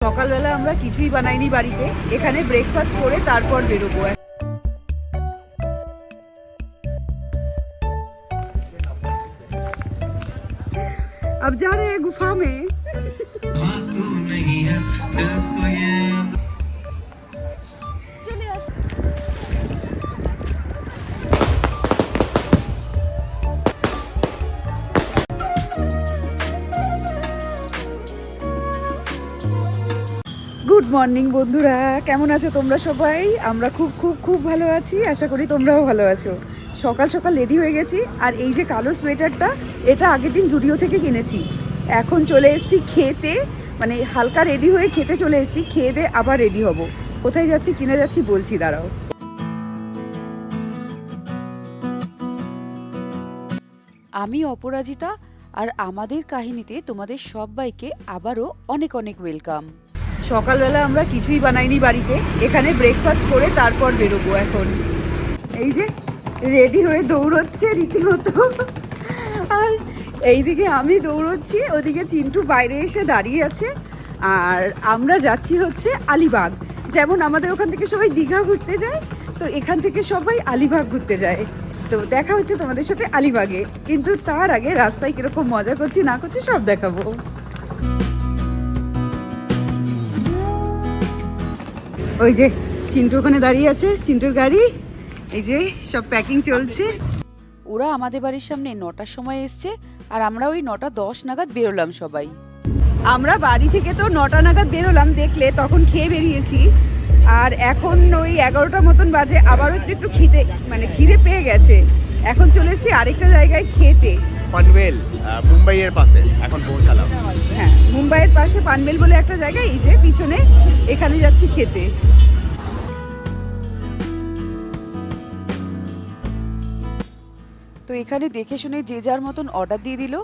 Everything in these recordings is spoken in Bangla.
সকালবেলা আমরা কিছুই বানাইনি বাড়িতে, এখানে ব্রেকফাস্ট করে তারপর বেরোবো। अब जा रहे हैं गुफा में। चले आस। গুড মর্নিং বন্ধুরা, কেমন আছো তোমরা সবাই? আমরা খুব খুব খুব ভালো আছি, আশা করি তোমরাও ভালো আছো। সকাল সকাল রেডি হয়ে গেছি, আর এই যে কালো সোয়েটারটা, এটা আগের দিন জুডিও থেকে কিনেছি। এখন চলে এসেছি খেতে, মানে হালকা রেডি হয়ে খেতে চলে এসেছি। খেয়ে দিয়ে আবার রেডি হব। কোথায় যাচ্ছি কিনে যাচ্ছি বলছি, দাঁড়াও। আমি অপরাজিতা, আর আমাদের কাহিনীতে তোমাদের সবাইকে আবারও অনেক অনেক ওয়েলকাম। সকালবেলা আমরা কিছুই বানাইনি বাড়িতে, এখানে ব্রেকফাস্ট করে তারপর বেরোবো। এখন এই যে রেডি হয়ে দৌড়চ্ছে রীতিমতো, আর এইদিকে আমি দৌড়চ্ছি, ওদিকে চিন্টু বাইরে এসে দাঁড়িয়ে আছে। আর আমরা যাচ্ছি হচ্ছে আলিবাগ। যেমন আমাদের ওখান থেকে সবাই দীঘা ঘুরতে যায়, তো এখান থেকে সবাই আলিবাগ ঘুরতে যায়। তো দেখা হচ্ছে তোমাদের সাথে আলিবাগে, কিন্তু তার আগে রাস্তায় কিরকম মজা করছি না করছি সব দেখাবো। ওই যে চিন্টু ওখানে দাঁড়িয়ে আছে, চিন্টুর গাড়ি, এই যে সব প্যাকিং চলছে। ওরা আমাদের বাড়ির সামনে 9টার সময় এসছে, আর আমরা ওই 9:10 নাগাদ বেরোলাম সবাই। আমরা বাড়ি থেকে তো 9টা নাগাদ বেরোলাম, দেখলে তখন খেয়ে বেরিয়েছি। আর এখন ওই 11টা মতন বাজে, আবারও একটু খিদে, মানে খিদে পেয়ে গেছে। এখন চলে এসেছি আরেকটা জায়গায় খেতে, পানভেল, মুম্বাইয়ের পাশে এখন পৌঁছালাম। হ্যাঁ, মুম্বাইয়ের পাশে পানভেল বলে একটা জায়গা, এই যে পিছনে, এখানে যাচ্ছি খেতে। তো এখানে দেখে শুনে যে যার মতন অর্ডার দিয়ে দিল।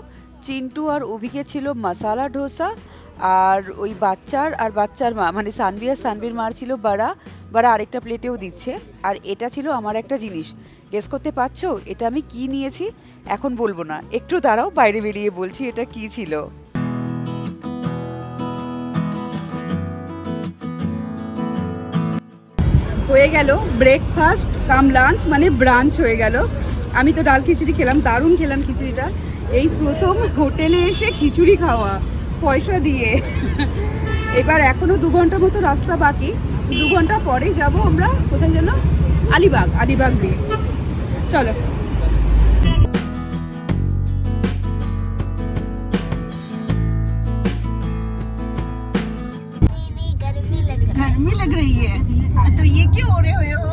চিন্টু আর অভিকে ছিল মশালা ডোসা, আর ওই বাচ্চার মা মানে সানভি আর সানভির মার ছিল বাড়া আরেকটা প্লেটেও দিচ্ছে। আর এটা ছিল আমার একটা জিনিস, গেস করতে পারছো এটা আমি কি নিয়েছি? এখন বলবো না, একটু দাঁড়াও, বাইরে বেরিয়ে বলছি এটা কি ছিল। হয়ে গেল ব্রেকফাস্ট কাম লাঞ্চ, মানে ব্রাঞ্চ হয়ে গেল। আমি তো ডাল খিচুড়ি খেলাম, দারুণ খেলাম খিচুড়িটা। এই প্রথম হোটেলে এসে খিচুড়ি খাওয়া পয়সা দিয়ে। এবার এখনো 2 ঘন্টা মতো রাস্তা বাকি, 2 ঘন্টা পরে যাব আমরা কোথায় যেন, আলিবাগ বিচ। চলো। गर्मी लग रही है, तो ये क्यों ओढ़े हुए हो?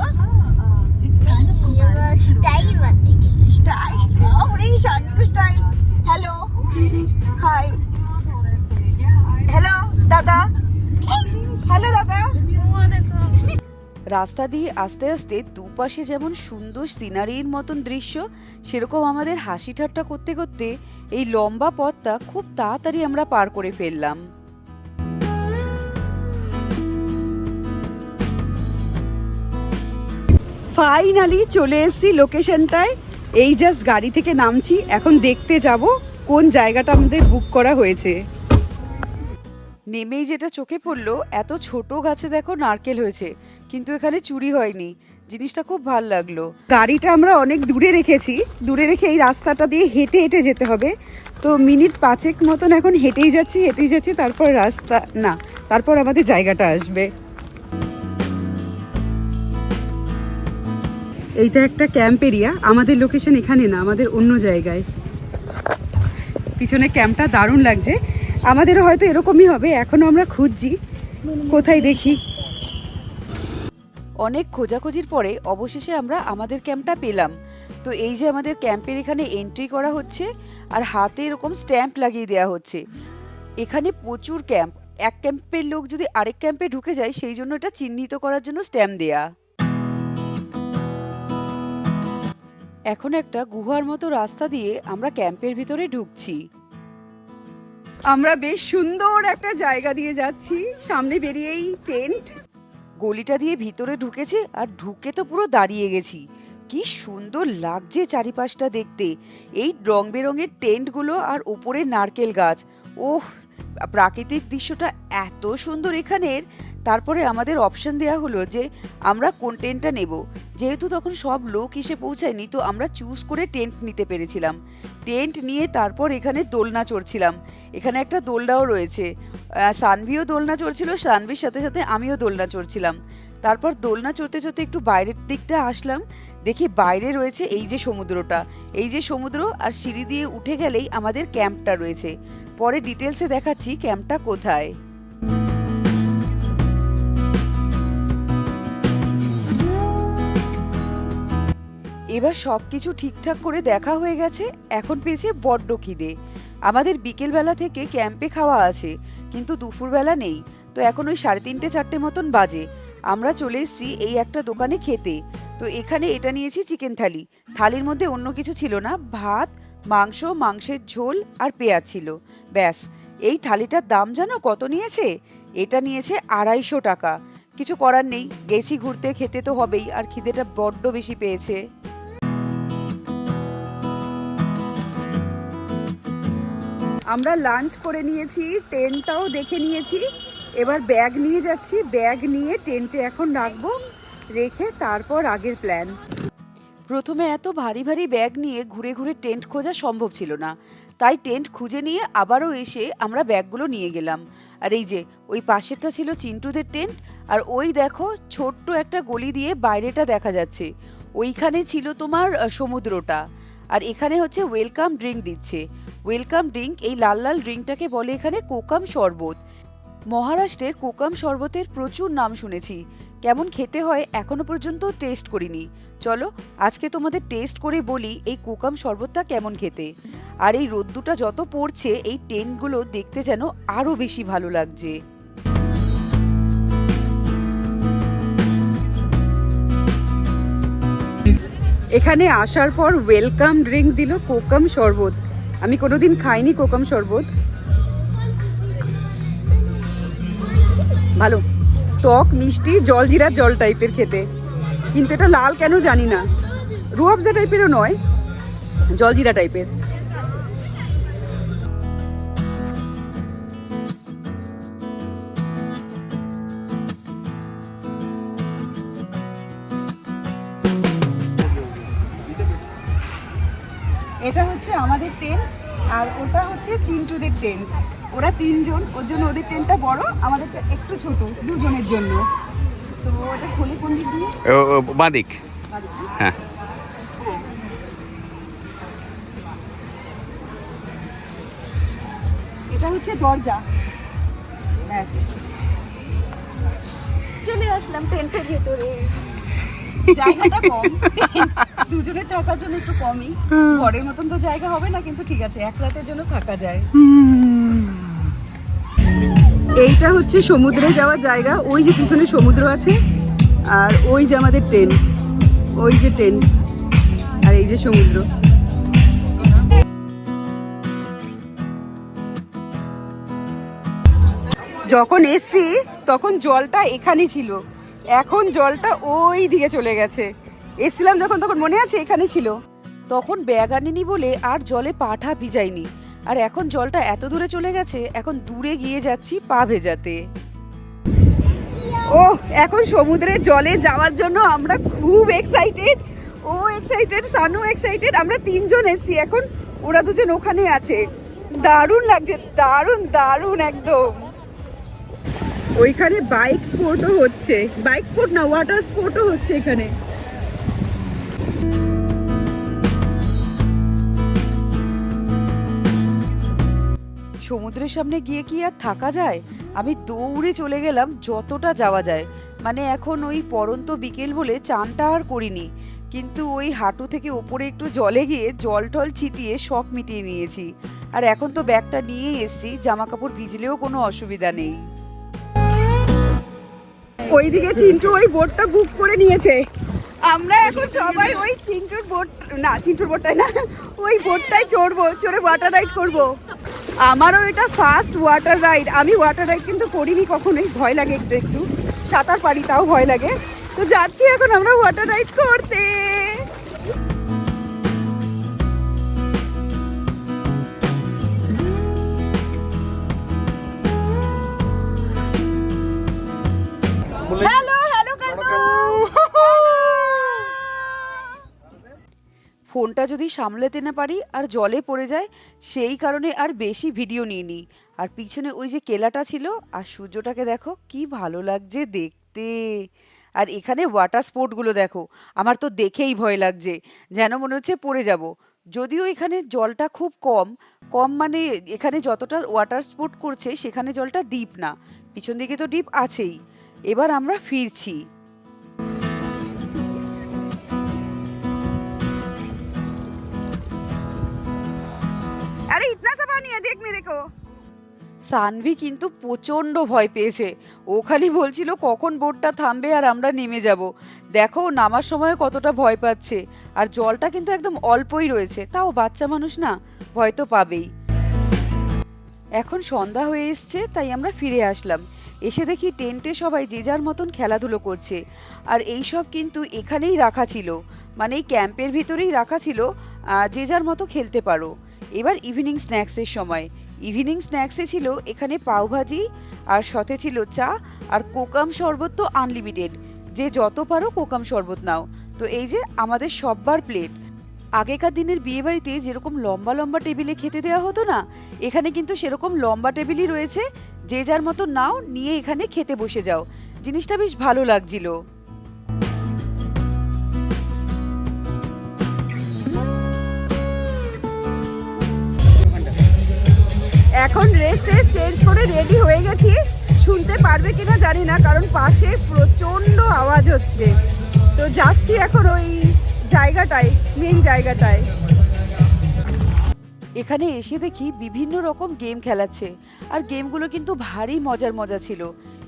स्टाइल, बड़ी शानी को स्टाइल। हेलो, हाय, हेलो दादा, हेलो दादा। রাস্তা দিয়ে আস্তে আস্তে দুপাশে যেমন সুন্দর সিনারির মতন দৃশ্য, সেরকম আমাদের হাসি ঠাট্টা করতে করতে এই লম্বা পথটা খুব তাড়াতাড়ি আমরা পার করে ফেললাম। ফাইনালি চলে এসেছি লোকেশনটায়। এই জাস্ট গাড়ি থেকে নামছি, এখন দেখতে যাব কোন জায়গাটা আমাদের বুক করা হয়েছে। নেমেই যেটা চোখে পড়লো, এত ছোট গাছে দেখো নারকেল হয়েছে, কিন্তু এখানে চুরি হয়নি। জিনিসটা খুব ভাল লাগলো। গাড়িটা আমরা অনেক দূরে রেখেছি, দূরে রেখে এই রাস্তাটা দিয়ে হেঁটে হেঁটে যেতে হবে। তো মিনিট 5 মতন এখন হেঁটেই যাচ্ছি, তারপর রাস্তা না, তারপর আমাদের জায়গাটা আসবে। এইটা একটা ক্যাম্প এরিয়া, আমাদের লোকেশন এখানে না, আমাদের অন্য জায়গায়। পিছনে ক্যাম্পটা দারুণ লাগছে, আমাদেরও হয়তো এরকমই হবে। এখনো আমরা খুঁজছি কোথায় দেখি। অনেক খোঁজাখুঁজির পরে অবশেষে আমরা আমাদের ক্যাম্পটা পেলাম। তো এই যে আমাদের ক্যাম্পের এখানে এন্ট্রি করা হচ্ছে, আর হাতে এরকম স্ট্যাম্প লাগিয়ে দেওয়া হচ্ছে। এখানে প্রচুর ক্যাম্প, এক ক্যাম্পের লোক যদি আরেক ক্যাম্পে ঢুকে যায়, সেই জন্য এটা চিহ্নিত করার জন্য স্ট্যাম্প দেয়া। এখন একটা গুহার মতো রাস্তা দিয়ে আমরা ক্যাম্পের ভিতরে ঢুকছি। আমরা বেশ সুন্দর একটা জায়গা দিয়ে যাচ্ছি, সামনে বেরিয়েই টেন্ট। গলিটা দিয়ে ভিতরে ঢুকেছি, আর ঢুকে তো পুরো দাঁড়িয়ে গেছি। কি সুন্দর লাগছে চারিপাশটা দেখতে, এই রং বেরঙের টেন্টগুলো আর উপরে নারকেল গাছ। ওহ, প্রাকৃতিক দৃশ্যটা এত সুন্দর এখানের। তারপরে আমাদের অপশন দেওয়া হলো যে আমরা কোন টেন্টটা নেব। যেহেতু তখন সব লোক এসে পৌঁছায়নি, তো আমরা চুজ করে টেন্ট নিতে পেরেছিলাম। টেন্ট নিয়ে তারপর এখানে দোলনা চড়ছিলাম। এখানে একটা দোলনাও রয়েছে, সানভিও দোলনা চড়ছিল, সানভির সাথে সাথে আমিও দোলনা চড়ছিলাম। তারপর দোলনা চড়তে চড়তে একটু বাইরের দিকটা আসলাম, দেখি বাইরে রয়েছে এই যে সমুদ্রটা, এই যে সমুদ্র, আর সিঁড়ি দিয়ে উঠে গেলেই আমাদের ক্যাম্পটা রয়েছে। পরে ডিটেলসে দেখাচ্ছি ক্যাম্পটা কোথায়। এবার সব কিছু ঠিকঠাক করে দেখা হয়ে গেছে, এখন পেয়েছে বড্ড খিদে। আমাদের বিকেলবেলা থেকে ক্যাম্পে খাওয়া আছে, কিন্তু দুপুরবেলা নেই। তো এখন ওই 3:30 4টে মতন বাজে। আমরা চলে এসেছি এই একটা দোকানে খেতে। তো এখানে এটা নিয়েছি চিকেন থালি। থালির মধ্যে অন্য কিছু ছিল না, ভাত, মাংস, মাংসের ঝোল আর পেঁয়াজ ছিল, ব্যাস। এই থালিটার দাম জানো কত নিয়েছে? এটা নিয়েছে 250 টাকা। কিছু করার নেই, গেছি ঘুরতে, খেতে তো হবেই, আর খিদেটা বড্ড বেশি পেয়েছে। আমরা লাঞ্চ করে নিয়েছি, টেন্টটাও দেখে নিয়েছি। এবার ব্যাগ নিয়ে যাচ্ছি, ব্যাগ নিয়ে টেন্টে এখন রাখবো, রেখে তারপর আগের প্ল্যান। প্রথমে এত ভারী ভারী ব্যাগ নিয়ে ঘুরে ঘুরে টেন্ট খোঁজা সম্ভব ছিল না, তাই টেন্ট খুঁজে নিয়ে আবারও এসে আমরা ব্যাগগুলো নিয়ে গেলাম। আর এই যে ওই পাশেরটা ছিল চিন্টুদের টেন্ট, আর ওই দেখো ছোট্ট একটা গলি দিয়ে বাইরেটা দেখা যাচ্ছে, ওইখানে ছিল তোমার সমুদ্রটা। আর এখানে হচ্ছে ওয়েলকাম ড্রিঙ্ক দিচ্ছে। ওয়েলকাম ড্রিঙ্ক, এই লাল লাল ড্রিঙ্কটাকে বলে এখানে কোকাম শরবত। মহারাষ্ট্রে কোকাম শরবতের প্রচুর নাম শুনেছি, কেমন খেতে হয় এখনো পর্যন্ত টেস্ট করিনি। চলো আজকে তোমাদের টেস্ট করে বলি এই কোকাম শরবতটা কেমন খেতে। আর এই রোদ্দুটা যত পড়ছে, এই টেন্টগুলো দেখতে যেন আরো বেশি ভালো লাগছে। এখানে আসার পর ওয়েলকাম ড্রিঙ্ক দিল কোকাম শরবত। আমি কোনোদিন খাইনি কোকাম শরবত, ভালো, টক মিষ্টি জলজিরার জল টাইপের খেতে, কিন্তু এটা লাল কেন জানি না, রুয়াবজা টাইপেরও নয়, জলজিরা টাইপের। এটা হচ্ছে আমাদের টেন্ট, আর ওটা হচ্ছে চিন্টুদের টেন্ট। ওরা 3 জন, ওর জন্য ওদের টেন্টটা বড়, আমাদেরটা একটু ছোট, 2 জনের জন্য। তো ওটা খুলে কোন দিক দিয়ে? বাদিক। হ্যাঁ, এটা হচ্ছে দরজা, ব্যাস চলে আসলাম টেন্টের ভেতরে। জায়গাটা কম, দুজনে থাকার জন্য একটু কমই, ঘরের মতন তো জায়গা হবে না, কিন্তু ঠিক আছে, এক রাতের জন্য থাকা যায়। এইটা হচ্ছে সমুদ্রে যাওয়ার জায়গা, ওই যে পিছনে সমুদ্র আছে, আর ওই যে আমাদের টেন্ট, ওই যে টেন্ট, আর এই যে সমুদ্র। যখন এসছি তখন জলটা এখানে ছিল, এখন জলটা ওই দিকে চলে গেছে। এসছিলাম যখন, তখন মনে আছে এখানে ছিল। তখন ব্যাগ আনিনি বলে আর জলে পাটা ভিজাইনি, আর এখন জলটা এত দূরে চলে গেছে, এখন দূরে গিয়ে যাচ্ছি পা ভেজাতে। ও এখন সমুদ্রের জলে যাওয়ার জন্য আমরা খুব এক্সাইটেড, ও এক্সাইটেড, সানু এক্সাইটেড। আমরা 3 জন এসছি, এখন ওরা 2 জন ওখানে আছে। দারুণ লাগছে, দারুণ দারুণ একদম। ওইখানে বাইক স্পোর্টও হচ্ছে, বাইক স্পোর্ট না, ওয়াটার স্পোর্টও হচ্ছে এখানে। সমুদ্রের সামনে গিয়ে কি আর থাকা যায়? আমি দৌড়ে চলে গেলাম যতটা যাওয়া যায়। মানে এখন ওই পরন্ত বিকেল বলে চানটা আর করিনি, কিন্তু ওই হাঁটু থেকে ওপরে একটু জলে গিয়ে জল টল ছিটিয়ে শখ মিটিয়ে নিয়েছি। আর এখন তো ব্যাগটা নিয়েই এসছি, জামা কাপড় ভিজলেও কোনো অসুবিধা নেই। ওইদিকে চিন্টু ওই বোটটা বুক করে নিয়েছে, আমরা এখন সবাই ওই চিন্টুর বোট, না চিন্টুর বোটটাই না, ওই বোটটাই চড়বো, চড়ে ওয়াটার রাইড করবো। আমারও এটা ফার্স্ট ওয়াটার রাইড। আমি ওয়াটার রাইড কিন্তু করিনি কখনোই, ভয় লাগে একটু একটু, সাঁতার পারি তাও ভয় লাগে। তো যাচ্ছি এখন আমরা ওয়াটার রাইড করতে। হ্যালো হ্যালো কর দো। ফোনটা যদি সামলাতে না পারি আর জলে পড়ে যায়, সেই কারণে আর বেশি ভিডিও নিইনি। আর পিছনে ওই যে কেলাটা ছিল আর সূর্যটাকে দেখো কি ভালো লাগছে দেখতে। আর এখানে ওয়াটার স্পোর্টগুলো দেখো, আমার তো দেখেই ভয় লাগছে, যেন মনে হচ্ছে পড়ে যাব। যদিও এখানে জলটা খুব কম কম মানে এখানে যতটা ওয়াটার স্পোর্ট করছে সেখানে জলটা ডিপ না, পিছন দিকে তো ডিপ আছেই। এবার আমরা ফিরছি। আরে ইতনা সা পানি है देख मेरे को। সানভি কিন্তু প্রচণ্ড ভয় পেয়েছে, ও খালি বলছিল কখন বোটটা থামবে আর আমরা নেমে যাব। দেখো ও নামার সময় কতটা ভয় পাচ্ছে, আর জলটা কিন্তু একদম অল্পই রয়েছে, তাও বাচ্চা মানুষ না, ভয় তো পাবেই। এখন সন্ধ্যা হয়ে এসছে, তাই আমরা ফিরে আসলাম। এসে দেখি টেন্টে সবাই যে যার মতন খেলাধুলো করছে। আর এই সব কিন্তু এখানেই রাখা ছিল, মানে এই ক্যাম্পের ভিতরেই রাখা ছিল, যে যার মতো খেলতে পারো। এবার ইভিনিং স্ন্যাক্সের সময়। ইভিনিং স্ন্যাক্সে ছিল এখানে পাওভাজি, আর সাথে ছিল চা, আর কোকাম শরবত তো আনলিমিটেড, যে যত পারো কোকাম শরবত নাও। তো এই যে আমাদের সববার প্লেট। আগেকার দিনের বিয়েবাড়িতে যেরকম লম্বা লম্বা টেবিলে খেতে দেওয়া হতো না, এখানে কিন্তু সেরকম লম্বা টেবিলই রয়েছে, যে যার মতো নাও নিয়ে এখানে খেতে বসে যাও। জিনিসটা বেশ ভালো লাগছিল। এখন ড্রেস চেঞ্জ করে রেডি হয়ে গেছি। শুনতে পারবে কিনা জানি না, কারণ পাশে প্রচন্ড আওয়াজ হচ্ছে। তো যাচ্ছি এখন ওই জায়গাটায়, মেন জায়গাটায়। এখানে এসে দেখি বিভিন্ন রকম গেম খেলাচ্ছে, আর গেমগুলো কিন্তু ভারী মজার মজা ছিল।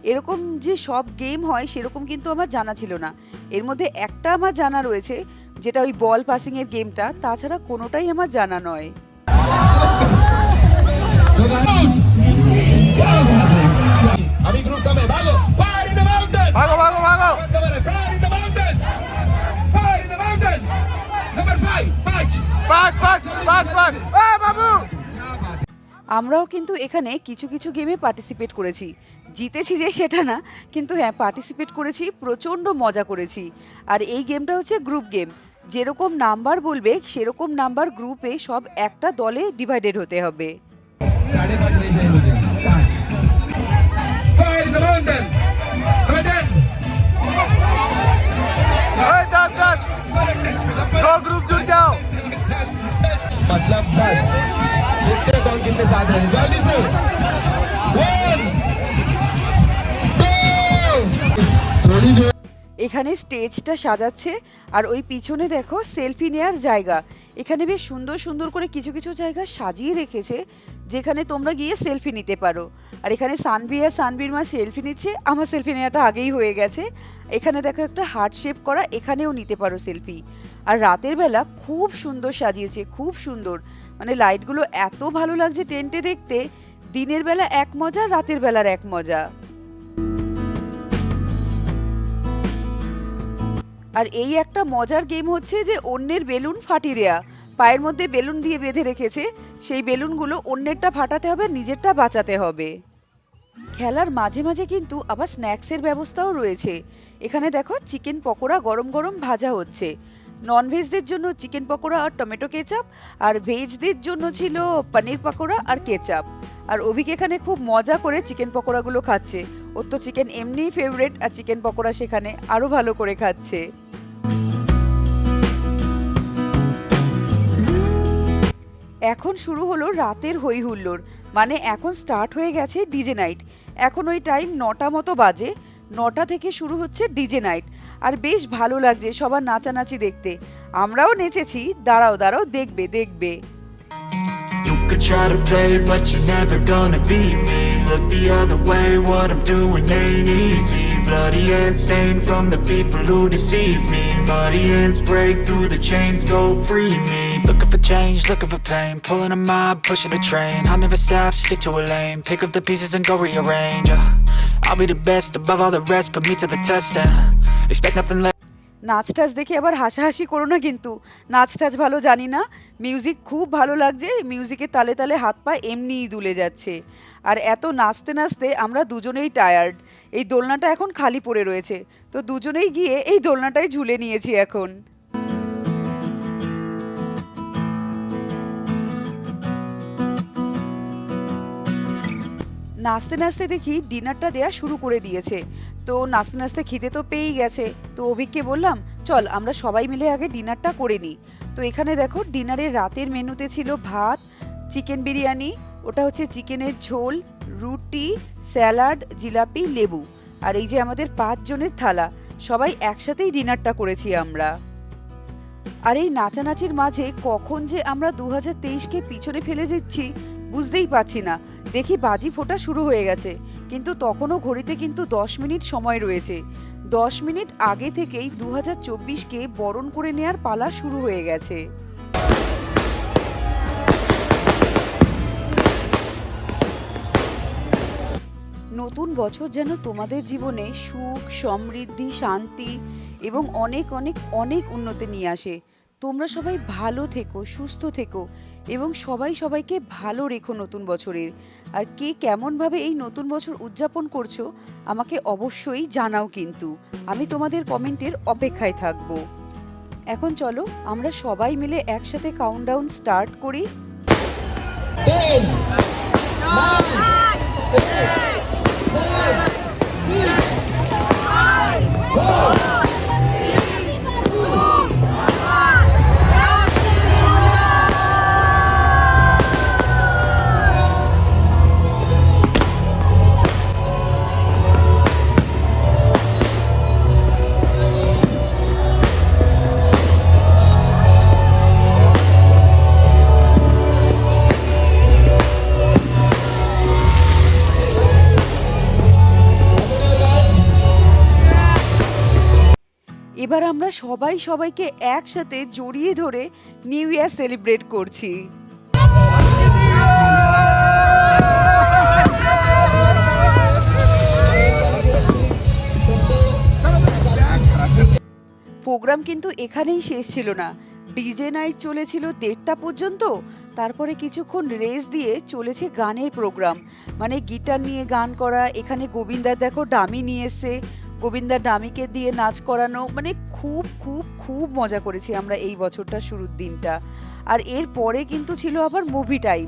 এরকম যে সব গেম হয় সেরকম কিন্তু আমার জানা ছিল না। এর মধ্যে একটা আমার জানা রয়েছে, যেটা ওই বল পাসিংয়ের গেমটা, তাছাড়া কোনোটাই আমার জানা নয়। अभी ग्रुप कम है, भागो, फायर इन द माउंटेन, भागो भागो भागो fire in the mountain, fire in the mountain, number 5 5 भाग भाग भाग भाग ए बाबू। আমরাও কিন্তু এখানে কিছু কিছু গেমে পার্টিসিপেট করেছি, জিতেছি যে সেটা না, কিন্তু হ্যাঁ পার্টিসিপেট করেছি, প্রচণ্ড মজা করেছি। আর এই গেমটা হচ্ছে গ্রুপ গেম, যেরকম নাম্বার বলবে সেরকম নাম্বার গ্রুপে সব একটা দলে ডিভাইডেড হতে হবে। 5:30 ले जाए मुझे 5 fire in the mountain, number 10 ए 10 दो ग्रुप जुड़ जाओ। मतलब बस कितने कौन कितने साथ रहे जल्दी से 1 2 এখানে স্টেজটা সাজাচ্ছে, আর ওই পিছনে দেখো সেলফি নেওয়ার জায়গা। এখানে বেশ সুন্দর সুন্দর করে কিছু কিছু জায়গা সাজিয়ে রেখেছে, যেখানে তোমরা গিয়ে সেলফি নিতে পারো। আর এখানে সানভি আর সানভির মা সেলফি নিচ্ছে, আমার সেলফি নেওয়াটা আগেই হয়ে গেছে। এখানে দেখো একটা হার্ট শেপ করা, এখানেও নিতে পারো সেলফি। আর রাতের বেলা খুব সুন্দর সাজিয়েছে, খুব সুন্দর, মানে লাইটগুলো এত ভালো লাগছে টেন্টে দেখতে। দিনের বেলা এক মজা, রাতের বেলার এক মজা। আর এই একটা মজার গেম হচ্ছে যে অন্যের বেলুন ফাটিয়ে দেয়া, পায়ের মধ্যে বেলুন দিয়ে বেঁধে রেখেছে, সেই বেলুনগুলো অন্যেরটা ফাটাতে হবে, নিজেরটা বাঁচাতে হবে। খেলার মাঝে মাঝে কিন্তু আবার স্ন্যাক্সের ব্যবস্থাও রয়েছে। এখানে দেখো চিকেন পকোড়া গরম গরম ভাজা হচ্ছে। ননভেজদের জন্য চিকেন পকোড়া আর টমেটো কেচাপ, আর ভেজদের জন্য ছিল পনির পকোড়া আর কেচাপ। আর অভিক এখানে খুব মজা করে চিকেন পকোড়াগুলো খাচ্ছে, ওর তো চিকেন এমনিই ফেভারিট, আর চিকেন পকোড়া সেখানে আরও ভালো করে খাচ্ছে। এখন শুরু হলো রাতের হই হুল্লোড়, মানে এখন স্টার্ট হয়ে গেছে ডিজে নাইট। এখন ওই টাইম 9টা মতো বাজে, 9টা থেকে শুরু হচ্ছে ডিজে নাইট। আর বেশ ভালো লাগছে সবার নাচানাচি দেখতে, আমরাও নেচেছি। দাঁড়াও দাঁড়াও, দেখবে দেখবে। You could try to play, but you're never gonna beat me. Look the other way, what I'm doing ain't easy. Bloody hands stained from the people who deceive me. Muddy hands break through the chains, go free me. Looking for change, looking for pain. Pulling a mob, pushing a train. I'll never stop, stick to a lane. Pick up the pieces and go rearrange. I'll be the best above all the rest, put me to the test and expect nothing less. নাচ টাচ দেখে আবার হাসাহাসি করো না কিন্তু, নাচ টাচ ভালো জানি না, মিউজিক খুব ভালো লাগছে, মিউজিকের তালে তালে হাত পা এমনিই দুলে যাচ্ছে। আর এত নাচতে নাচতে আমরা দুজনেই টায়ার্ড, এই দোলনাটা এখন খালি পড়ে রয়েছে, তো দুজনেই গিয়ে এই দোলনাটায় ঝুলে নিয়েছি এখন। নাচতে নাচতে দেখি ডিনারটা দেয়া শুরু করে দিয়েছে, তো নাচতে নাচতে খিদে তো পেয়েই গেছে, তো অভিককে বললাম চল আমরা সবাই মিলে আগে ডিনারটা করে নিই। তো এখানে দেখো ডিনারের রাতের মেনুতে ছিল ভাত, চিকেন বিরিয়ানি, ওটা হচ্ছে চিকেনের ঝোল, রুটি, স্যালাড, জিলাপি, লেবু, আর এই যে আমাদের 5 জনের থালা, সবাই একসাথেই ডিনারটা করেছি আমরা। আর এই নাচানাচির মাঝে কখন যে আমরা 2023কে পিছনে ফেলে দিচ্ছি বুঝতেই পারছি না। দেখি বাজি ফোটা শুরু হয়ে গেছে, কিন্তু তখনও ঘড়িতে কিন্তু 10 মিনিট সময় রয়েছে। 10 মিনিট আগে থেকেই 2024কে বরণ করে নেয়ার পালা শুরু হয়ে গেছে। নতুন বছর যেন তোমাদের জীবনে সুখ, সমৃদ্ধি, শান্তি এবং অনেক অনেক অনেক উন্নতি নিয়ে আসে। তোমরা সবাই ভালো থেকো, সুস্থ থেকো এবং সবাই সবাইকে ভালো রেখো নতুন বছরের। আর কে কেমনভাবে এই নতুন বছর উদযাপন করছো আমাকে অবশ্যই জানাও, কিন্তু আমি তোমাদের কমেন্টের অপেক্ষায় থাকবো। এখন চলো আমরা সবাই মিলে একসাথে কাউন্টডাউন স্টার্ট করি। 10, 9, 8, 7, 6, 5, 4, এবার আমরা সবাই সবাইকে একসাথে জড়িয়ে ধরে নিউ ইয়ার সেলিব্রেট করছি। প্রোগ্রাম কিন্তু এখানেই শেষ ছিল না, ডিজে নাইট চলেছিল 1:30টা পর্যন্ত, তারপরে কিছুক্ষণ রেস্ট দিয়ে চলেছে গানের প্রোগ্রাম, মানে গিটার নিয়ে গান করা। এখানে গোবিন্দার দেখো ডামি নিয়ে এসে গোবিন্দার ডামিকে দিয়ে নাচ করানো, মানে খুব খুব খুব মজা করেছি আমরা এই বছরটা শুরুর দিনটা। আর এরপরে কিন্তু ছিল আবার মুভি টাইম,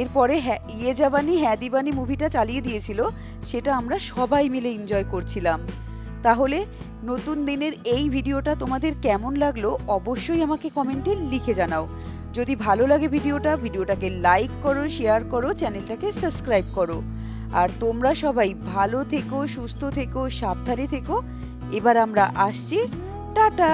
এরপরে ইয়ে জাবানি হ্যাঁ দিবানি মুভিটা চালিয়ে দিয়েছিল, সেটা আমরা সবাই মিলে এনজয় করছিলাম। তাহলে নতুন দিনের এই ভিডিওটা তোমাদের কেমন লাগলো অবশ্যই আমাকে কমেন্টে লিখে জানাও। যদি ভালো লাগে ভিডিওটাকে লাইক করো, শেয়ার করো, চ্যানেলটাকে সাবস্ক্রাইব করো। আর তোমরা সবাই ভালো থেকো, সুস্থ থেকো, সাবধানে থেকো। এবার আমরা আসছি, টাটা।